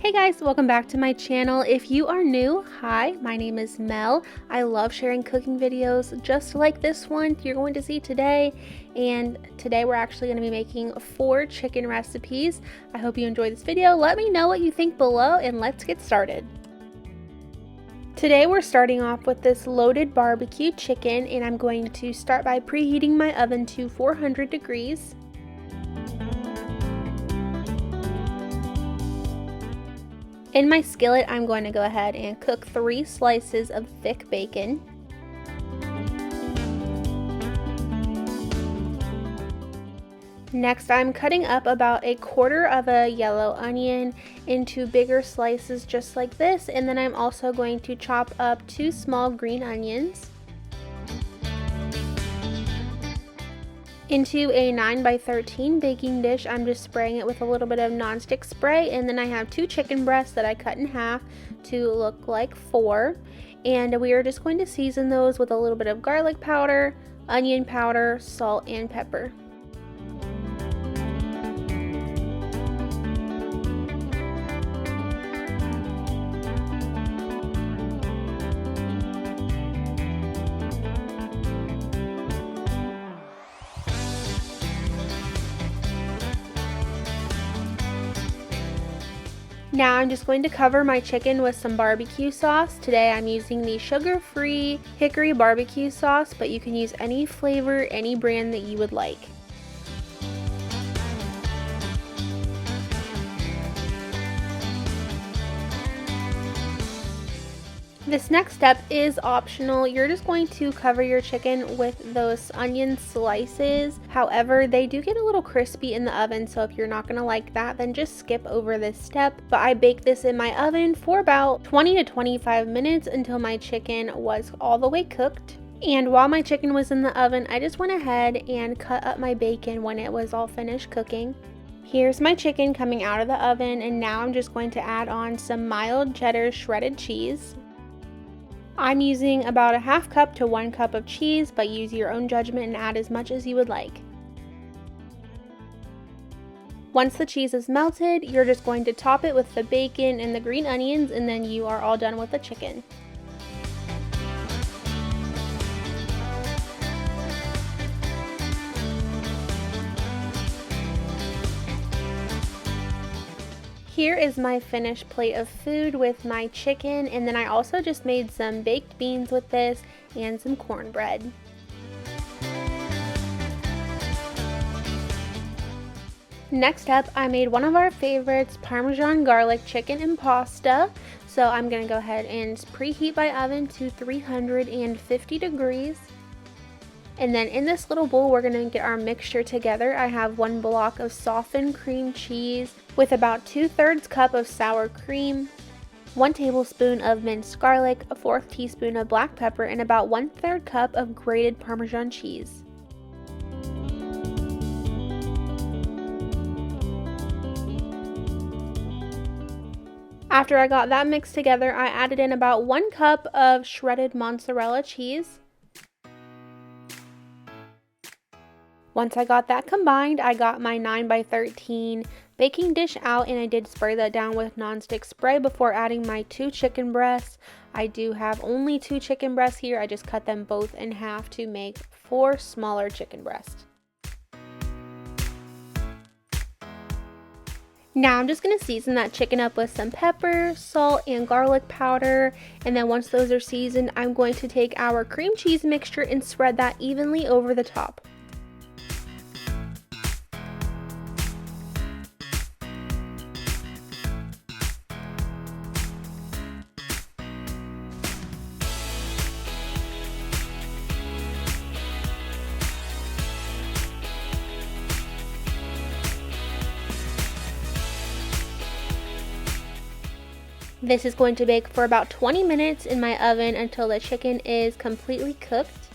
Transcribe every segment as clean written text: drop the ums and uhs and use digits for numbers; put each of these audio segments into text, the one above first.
Hey guys, welcome back to my channel. If you are new, hi, my name is Mel. I love sharing cooking videos just like this one you're going to see today. And today we're actually going to be making 4 chicken recipes. I hope you enjoy this video. Let me know what you think below and let's get started. Today we're starting off with this loaded barbecue chicken, and I'm going to start by preheating my oven to 400 degrees. In my skillet, I'm going to go ahead and cook 3 slices of thick bacon. Next, I'm cutting up about 1/4 of a yellow onion into bigger slices just like this, and then I'm also going to chop up 2 small green onions. Into a 9x13 baking dish, I'm just spraying it with a little bit of nonstick spray, and then I have 2 chicken breasts that I cut in half to look like 4. And we are just going to season those with a little bit of garlic powder, onion powder, salt, and pepper. Now I'm just going to cover my chicken with some barbecue sauce. Today I'm using the sugar-free Hickory barbecue sauce, but you can use any flavor, any brand that you would like. This next step is optional. You're just going to cover your chicken with those onion slices. However, they do get a little crispy in the oven, so if you're not going to like that, then just skip over this step. But I baked this in my oven for about 20 to 25 minutes until my chicken was all the way cooked. And while my chicken was in the oven, I just went ahead and cut up my bacon when it was all finished cooking. Here's my chicken coming out of the oven, and now I'm just going to add on some mild cheddar shredded cheese. I'm using about a 1/2 cup to 1 cup of cheese, but use your own judgment and add as much as you would like. Once the cheese is melted, you're just going to top it with the bacon and the green onions, and then you are all done with the chicken. Here is my finished plate of food with my chicken, and then I also just made some baked beans with this and some cornbread. Next up, I made one of our favorites, Parmesan garlic chicken and pasta. So I'm going to go ahead and preheat my oven to 350 degrees. And then in this little bowl, we're going to get our mixture together. I have 1 block of softened cream cheese with about 2/3 cup of sour cream, 1 tablespoon of minced garlic, a 1/4 teaspoon of black pepper, and about 1/3 cup of grated Parmesan cheese. After I got that mixed together, I added in about 1 cup of shredded mozzarella cheese. Once I got that combined, I got my 9x13 baking dish out, and I did spray that down with nonstick spray before adding my 2 chicken breasts. I do have only 2 chicken breasts here. I just cut them both in half to make 4 smaller chicken breasts. Now I'm just going to season that chicken up with some pepper, salt, and garlic powder. And then once those are seasoned, I'm going to take our cream cheese mixture and spread that evenly over the top. This is going to bake for about 20 minutes in my oven until the chicken is completely cooked.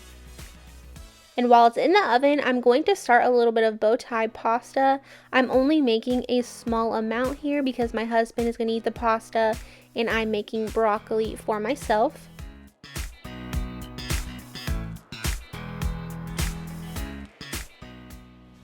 And while it's in the oven, I'm going to start a little bit of bow tie pasta. I'm only making a small amount here because my husband is going to eat the pasta and I'm making broccoli for myself.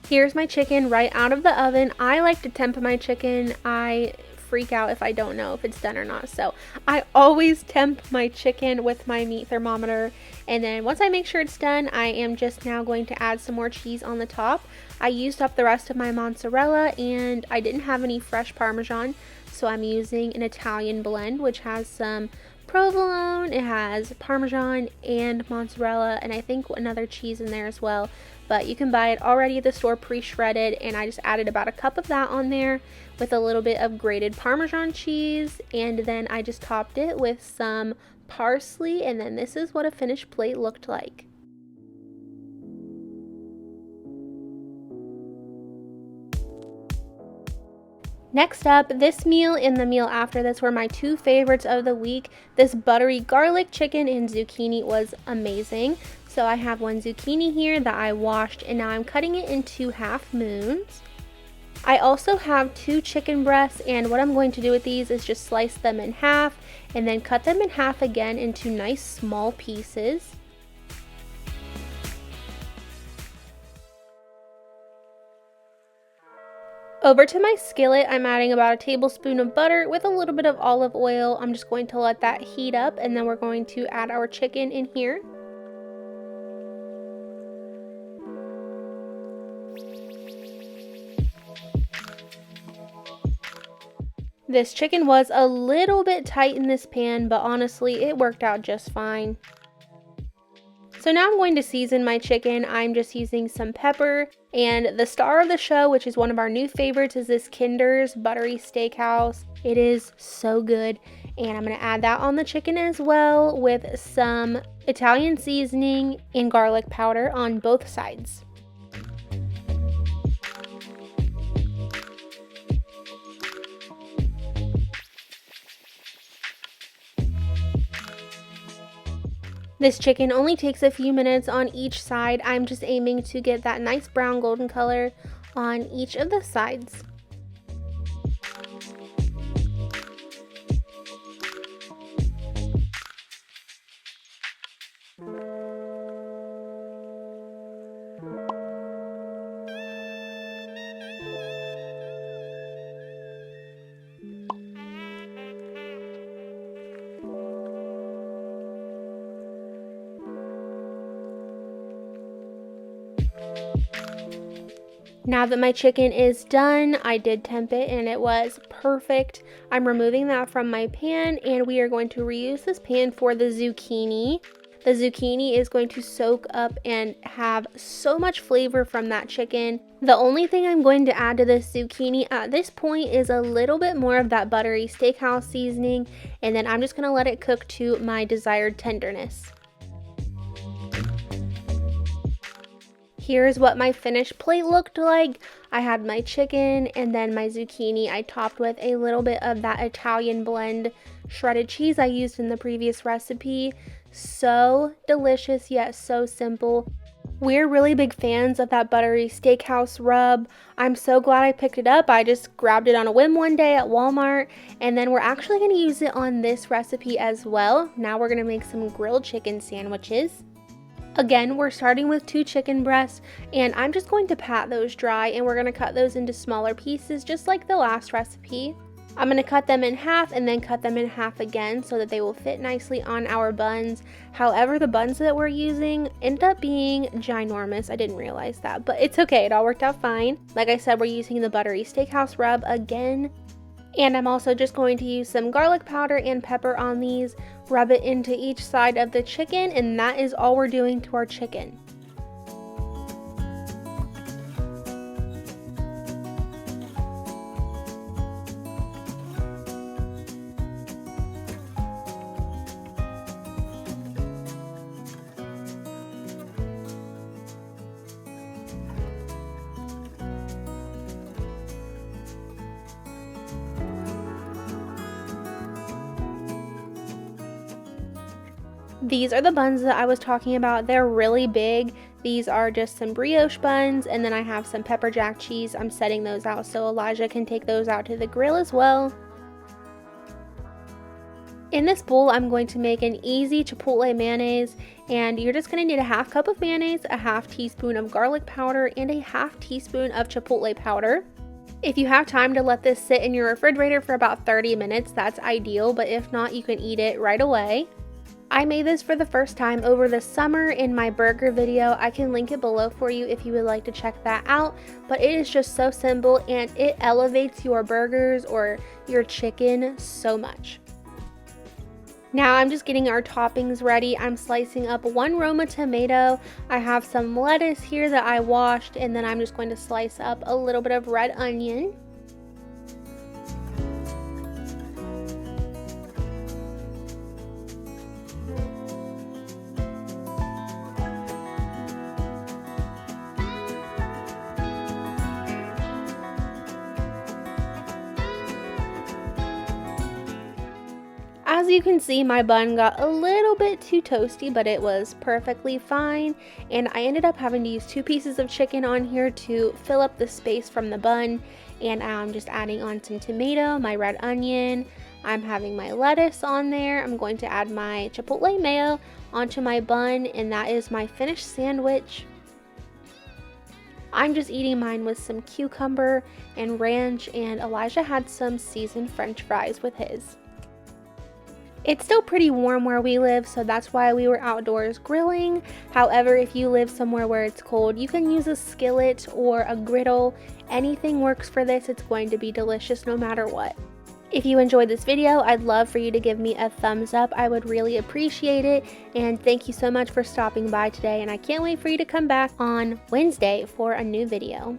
Here's my chicken right out of the oven. I like to temper my chicken. I freak out if I don't know if it's done or not. So I always temp my chicken with my meat thermometer, and then once I make sure it's done, I am just now going to add some more cheese on the top. I used up the rest of my mozzarella and I didn't have any fresh Parmesan, so I'm using an Italian blend which has some provolone, it has Parmesan and mozzarella, and I think another cheese in there as well, but you can buy it already at the store pre-shredded, and I just added about a cup of that on there with a little bit of grated Parmesan cheese, and then I just topped it with some parsley, and then this is what a finished plate looked like. Next up, this meal and the meal after this were my two favorites of the week. This buttery garlic chicken and zucchini was amazing. So I have one zucchini here that I washed, and now I'm cutting it into half moons. I also have 2 chicken breasts, and what I'm going to do with these is just slice them in half and then cut them in half again into nice small pieces. Over to my skillet, I'm adding about a tablespoon of butter with a little bit of olive oil. I'm just going to let that heat up, and then we're going to add our chicken in here. This chicken was a little bit tight in this pan, but honestly, it worked out just fine. So now I'm going to season my chicken. I'm just using some pepper, and the star of the show, which is one of our new favorites, is this Kinder's Buttery Steakhouse. It is so good, and I'm going to add that on the chicken as well with some Italian seasoning and garlic powder on both sides. This chicken only takes a few minutes on each side. I'm just aiming to get that nice brown golden color on each of the sides. Now that my chicken is done, I did temp it and it was perfect. I'm removing that from my pan, and we are going to reuse this pan for the zucchini. The zucchini is going to soak up and have so much flavor from that chicken. The only thing I'm going to add to this zucchini at this point is a little bit more of that buttery steakhouse seasoning, and then I'm just going to let it cook to my desired tenderness. Here's what my finished plate looked like. I had my chicken and then my zucchini. I topped with a little bit of that Italian blend shredded cheese I used in the previous recipe. So delicious, yet so simple. We're really big fans of that buttery steakhouse rub. I'm so glad I picked it up. I just grabbed it on a whim one day at Walmart, and then we're actually going to use it on this recipe as well. Now we're going to make some grilled chicken sandwiches. Again, we're starting with 2 chicken breasts, and I'm just going to pat those dry, and we're going to cut those into smaller pieces just like the last recipe. I'm going to cut them in half and then cut them in half again so that they will fit nicely on our buns. However, the buns that we're using end up being ginormous. I didn't realize that, but it's okay. It all worked out fine. Like I said, we're using the buttery steakhouse rub again. And I'm also just going to use some garlic powder and pepper on these, rub it into each side of the chicken, and that is all we're doing to our chicken. These are the buns that I was talking about. They're really big. These are just some brioche buns, and then I have some pepper jack cheese. I'm setting those out so Elijah can take those out to the grill as well. In this bowl, I'm going to make an easy chipotle mayonnaise, and you're just going to need a half cup of mayonnaise, a half teaspoon of garlic powder, and a half teaspoon of chipotle powder. If you have time to let this sit in your refrigerator for about 30 minutes, that's ideal, but if not, you can eat it right away. I made this for the first time over the summer in my burger video. I can link it below for you if you would like to check that out, but it is just so simple and it elevates your burgers or your chicken so much. Now I'm just getting our toppings ready. I'm slicing up 1 Roma tomato. I have some lettuce here that I washed, and then I'm just going to slice up a little bit of red onion. As you can see, my bun got a little bit too toasty, but it was perfectly fine. And I ended up having to use 2 pieces of chicken on here to fill up the space from the bun. And I'm just adding on some tomato, my red onion. I'm having my lettuce on there. I'm going to add my chipotle mayo onto my bun, and that is my finished sandwich. I'm just eating mine with some cucumber and ranch, and Elijah had some seasoned French fries with his. It's still pretty warm where we live, so that's why we were outdoors grilling. However, if you live somewhere where it's cold, you can use a skillet or a griddle. Anything works for this. It's going to be delicious no matter what. If you enjoyed this video, I'd love for you to give me a thumbs up. I would really appreciate it. And thank you so much for stopping by today. And I can't wait for you to come back on Wednesday for a new video.